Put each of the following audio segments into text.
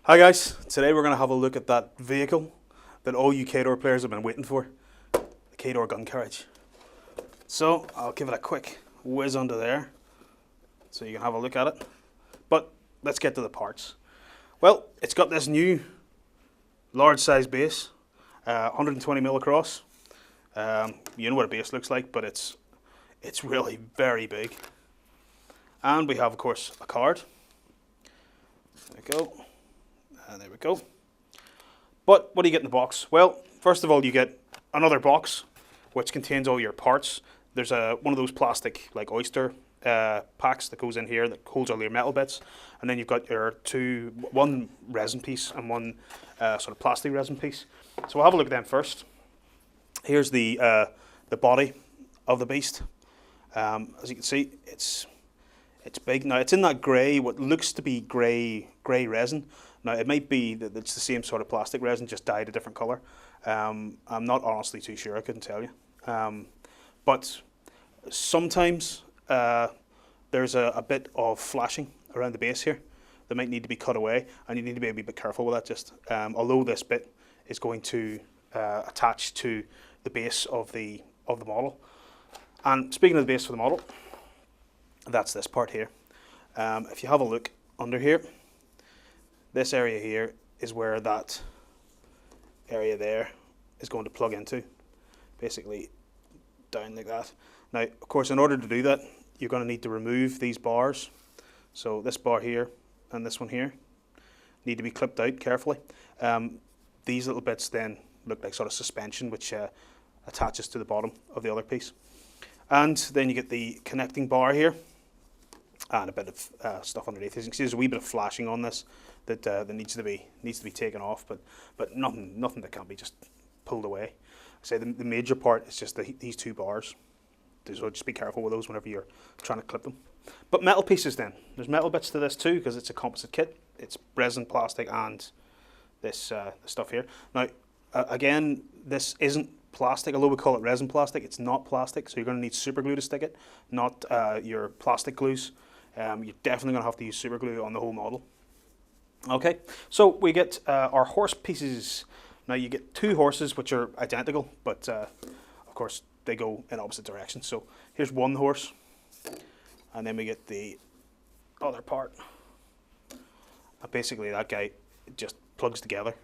Hi guys, today we're going to have a look at that vehicle that all you Khador players have been waiting for, the Khador Gun Carriage. So I'll give it a quick whiz under there so you can have a look at it. But let's get to the parts. Well, it's got this new large size base, 120mm across. You know what a base looks like, but it's really very big. And we have, of course, a card. There we go. And there we go. But what do you get in the box? Well, first of all, you get another box which contains all your parts. There's one of those plastic, like oyster packs that goes in here that holds all your metal bits, and then you've got your one resin piece and one sort of plastic resin piece. So we'll have a look at them first. Here's the body of the beast. As you can see, it's big. Now it's in that grey, what looks to be grey resin. Now it might be that it's the same sort of plastic resin, just dyed a different colour. I'm not honestly too sure, I couldn't tell you. But sometimes there's a bit of flashing around the base here that might need to be cut away, and you need to be a bit careful with that. Just although this bit is going to attach to the base of the model. And speaking of the base for the model, that's this part here. If you have a look under here, this area here is where that area there is going to plug into, basically down like that. Now, of course, in order to do that, you're going to need to remove these bars. So this bar here and this one here need to be clipped out carefully. These little bits then look like sort of suspension, which attaches to the bottom of the other piece. And then you get the connecting bar here and a bit of stuff underneath. As you can see, there's a wee bit of flashing on this that needs to be taken off, but nothing that can't be just pulled away. I say the major part is just these two bars. So just be careful with those whenever you're trying to clip them. But metal pieces then. There's metal bits to this too, because it's a composite kit. It's resin, plastic, and this stuff here. Now, again, this isn't plastic, although we call it resin plastic. It's not plastic, so you're going to need super glue to stick it, not your plastic glues. You're definitely going to have to use super glue on the whole model. Okay, so we get our horse pieces. Now you get two horses which are identical, but of course they go in opposite directions. So here's one horse, and then we get the other part. And basically that guy just plugs together.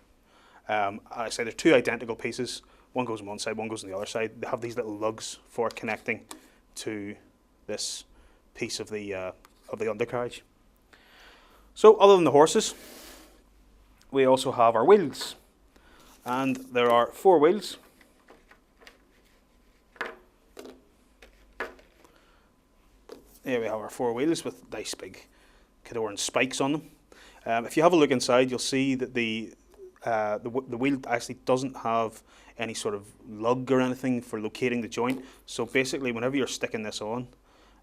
I say there's two identical pieces. One goes on one side, one goes on the other side. They have these little lugs for connecting to this piece of the undercarriage. So other than the horses, we also have our wheels, and there are 4 wheels. Here we have our 4 wheels with nice big Khador spikes on them. If you have a look inside, you'll see that the wheel actually doesn't have any sort of lug or anything for locating the joint. So basically, whenever you're sticking this on,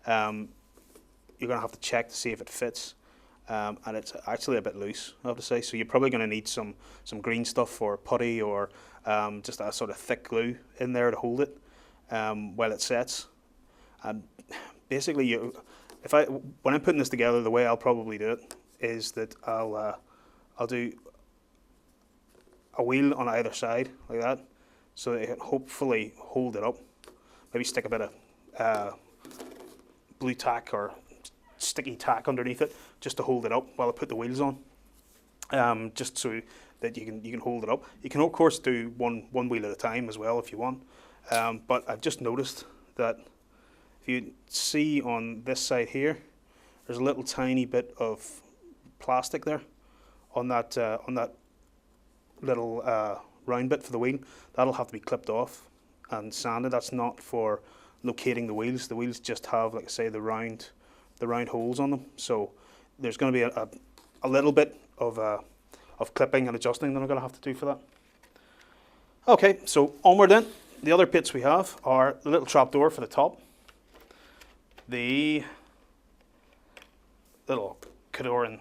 you're going to have to check to see if it fits. And it's actually a bit loose, I have to say. So you're probably going to need some green stuff or putty or just a sort of thick glue in there to hold it while it sets. And basically, when I'm putting this together, the way I'll probably do it is that I'll do a wheel on either side like that, so that it can hopefully hold it up. Maybe stick a bit of blue tack or sticky tack underneath it just to hold it up while I put the wheels on, just so that you can hold it up. You can of course do one wheel at a time as well if you want, but I've just noticed that if you see on this side here, there's a little tiny bit of plastic there on that little round bit for the wheel. That'll have to be clipped off and sanded. That's not for locating the wheels. The wheels just have, like I say, the round holes on them. So there's going to be a little bit of clipping and adjusting that I'm going to have to do for that. Okay, so onward then. The other bits we have are the little trapdoor for the top, the little Khador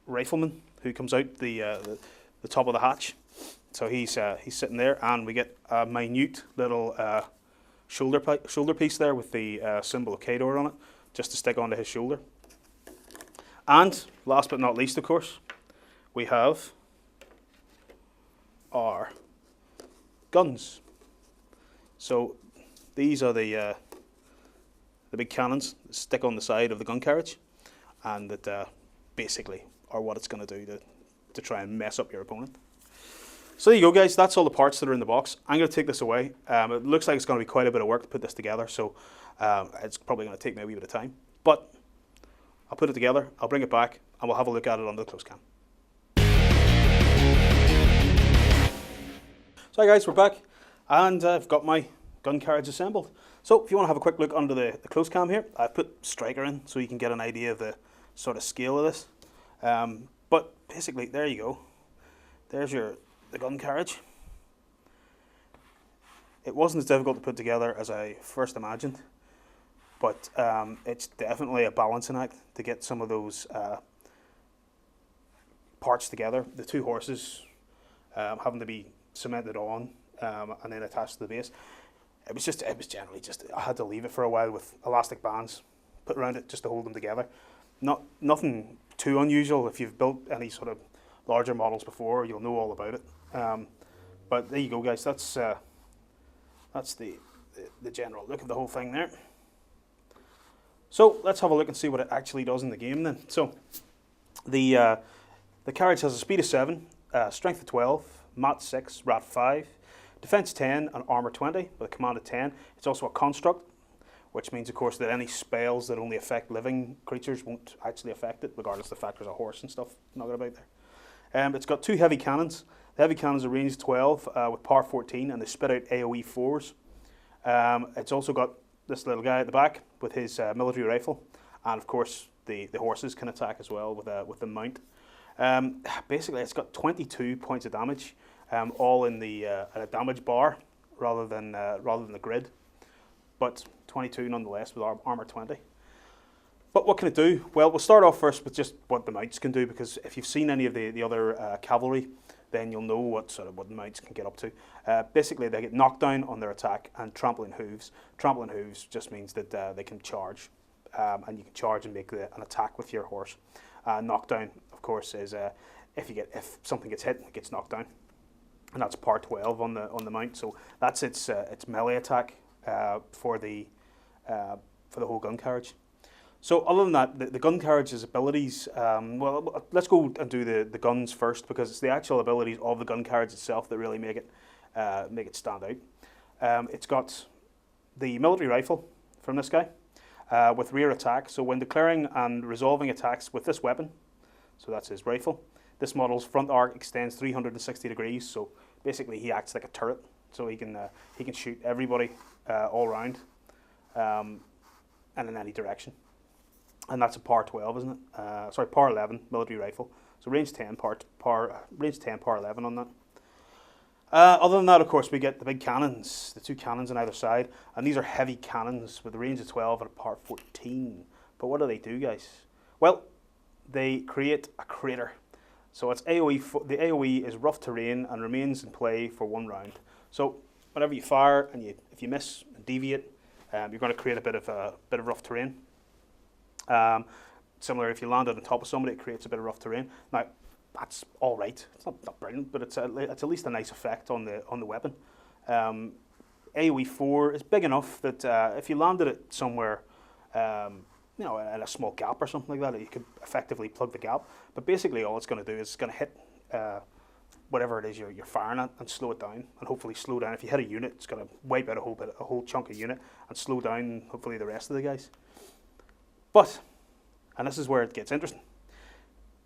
rifleman who comes out the top of the hatch. So he's sitting there, and we get a minute little shoulder piece there with the symbol of Khador on it, just to stick onto his shoulder. And last but not least, of course, we have our guns. So these are the big cannons that stick on the side of the gun carriage, and that basically are what it's going to do to try and mess up your opponent. So there you go, guys. That's all the parts that are in the box. I'm going to take this away. It looks like it's going to be quite a bit of work to put this together, so it's probably going to take me a wee bit of time. But I'll put it together, I'll bring it back, and we'll have a look at it under the close cam. So hi guys, we're back, and I've got my gun carriage assembled. So if you want to have a quick look under the close cam here, I've put striker in so you can get an idea of the sort of scale of this. But basically, there you go. There's the gun carriage. It wasn't as difficult to put together as I first imagined, but it's definitely a balancing act to get some of those parts together. The two horses having to be cemented on and then attached to the base. It was generally just, I had to leave it for a while with elastic bands put around it just to hold them together. Nothing too unusual. If you've built any sort of larger models before, you'll know all about it. But there you go, guys. That's the general look of the whole thing there. So let's have a look and see what it actually does in the game then. So the carriage has a speed of 7, strength of 12, mat 6, rat 5, defense 10, and armor 20 with a command of 10. It's also a construct, which means, of course, that any spells that only affect living creatures won't actually affect it, regardless of the fact there's a horse and stuff knocking about there. It's got 2 heavy cannons. The heavy cannons are range 12 with power 14, and they spit out AoE 4s. It's also got this little guy at the back with his military rifle, and of course the horses can attack as well with the mount. Basically, it's got 22 points of damage, all in a damage bar rather than the grid, but 22 nonetheless with armor 20. But what can it do? Well, we'll start off first with just what the mounts can do, because if you've seen any of the other cavalry, then you'll know what the mounts can get up to. Basically, they get knockdown on their attack and trampling hooves. Trampling hooves just means that they can charge, and you can charge and make an attack with your horse. Knockdown, of course, is if something gets hit, it gets knocked down, and that's par 12 on the mount. So that's its melee attack for the whole gun carriage. So other than that, the gun carriage's abilities, well, let's go and do the guns first, because it's the actual abilities of the gun carriage itself that really make it stand out. It's got the military rifle from this guy with rear attack. So when declaring and resolving attacks with this weapon, so that's his rifle, this model's front arc extends 360 degrees. So basically, he acts like a turret, so he can shoot everybody all around and in any direction. And that's a par 12, isn't it? Sorry, par 11 military rifle. So range 10, par 11 on that. Other than that, of course, we get the big cannons, the 2 cannons on either side, and these are heavy cannons with a range of 12 and a par 14. But what do, guys? Well, they create a crater. So it's AoE. The AoE is rough terrain and remains in play for 1 round. So whenever you fire and if you miss and deviate, you're going to create a bit of rough terrain. Similar, if you land on top of somebody, it creates a bit of rough terrain. Now, that's all right. It's not brilliant, but it's at least a nice effect on the weapon. AoE 4 is big enough that if you landed it somewhere, in a small gap or something like that, you could effectively plug the gap. But basically, all it's going to do is it's going to hit whatever it is you're firing at and slow it down, and hopefully slow down. If you hit a unit, it's going to wipe out a whole chunk of unit and slow down hopefully the rest of the guys. But, and this is where it gets interesting,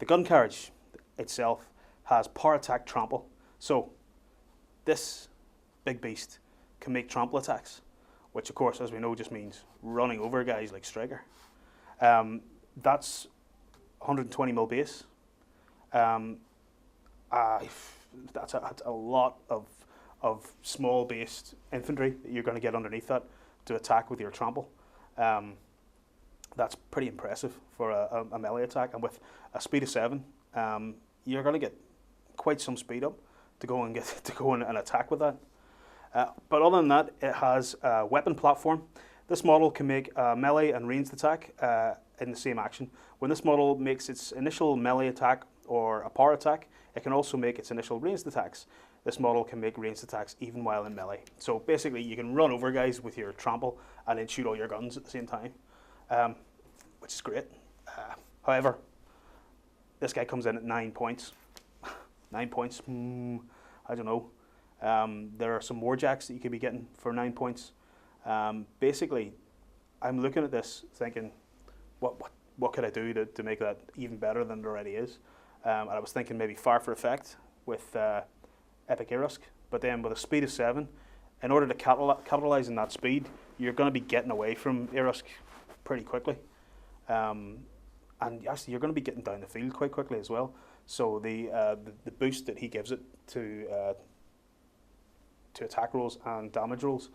the gun carriage itself has power attack trample. So this big beast can make trample attacks, which of course, as we know, just means running over guys like Striker. That's 120 mil base. That's a lot of small based infantry that you're going to get underneath that to attack with your trample. That's pretty impressive for a melee attack, and with a speed of 7, you're going to get quite some speed up to go and attack with that. But other than that, it has a weapon platform. This model can make a melee and ranged attack in the same action. When this model makes its initial melee attack or a power attack, it can also make its initial ranged attacks. This model can make ranged attacks even while in melee. So basically, you can run over guys with your trample and then shoot all your guns at the same time, which is great. However, this guy comes in at 9 points. 9 points, I don't know. There are some warjacks that you could be getting for 9 points. Basically, I'm looking at this thinking, what could I do to make that even better than it already is? And I was thinking maybe Fire for Effect with Epic Erusk, but then with a speed of 7, in order to capitalize on that speed, you're going to be getting away from Erusk pretty quickly. And actually, you're going to be getting down the field quite quickly as well. So the boost that he gives it to attack rolls and damage rolls,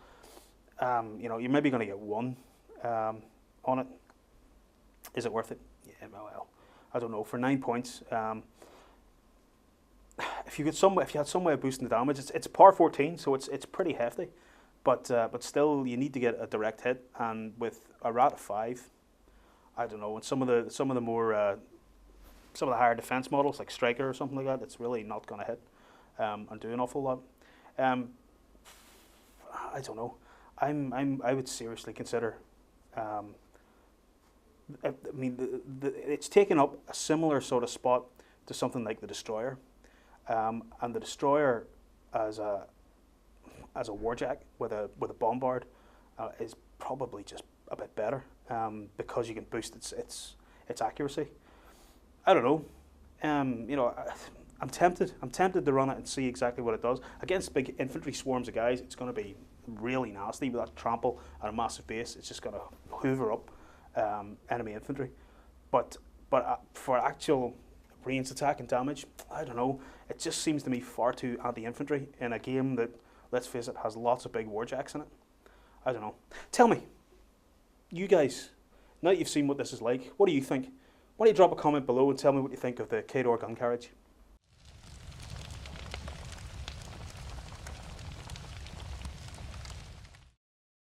you're maybe going to get 1 on it. Is it worth it? Yeah, well, I don't know. For 9 points, if you had some way of boosting the damage, it's power 14, so it's pretty hefty, but still you need to get a direct hit, and with a rat of 5, I don't know. And some of the more some of the higher defense models like Striker or something like that, it's really not going to hit and do an awful lot. I don't know. I would seriously consider. I mean, it's taken up a similar sort of spot to something like the Destroyer, and the Destroyer as a warjack with a bombard is probably just a bit better because you can boost its accuracy. I don't know. I'm tempted. I'm tempted to run it and see exactly what it does against big infantry swarms of guys. It's going to be really nasty with that trample and a massive base. It's just going to hoover up enemy infantry, but for actual ranged attack and damage, I don't know. It just seems to me far too anti-infantry in a game that, let's face it, has lots of big warjacks in it. I don't know. Tell me, you guys, now that you've seen what this is like, what do you think? Why don't you drop a comment below and tell me what you think of the Khador Gun Carriage?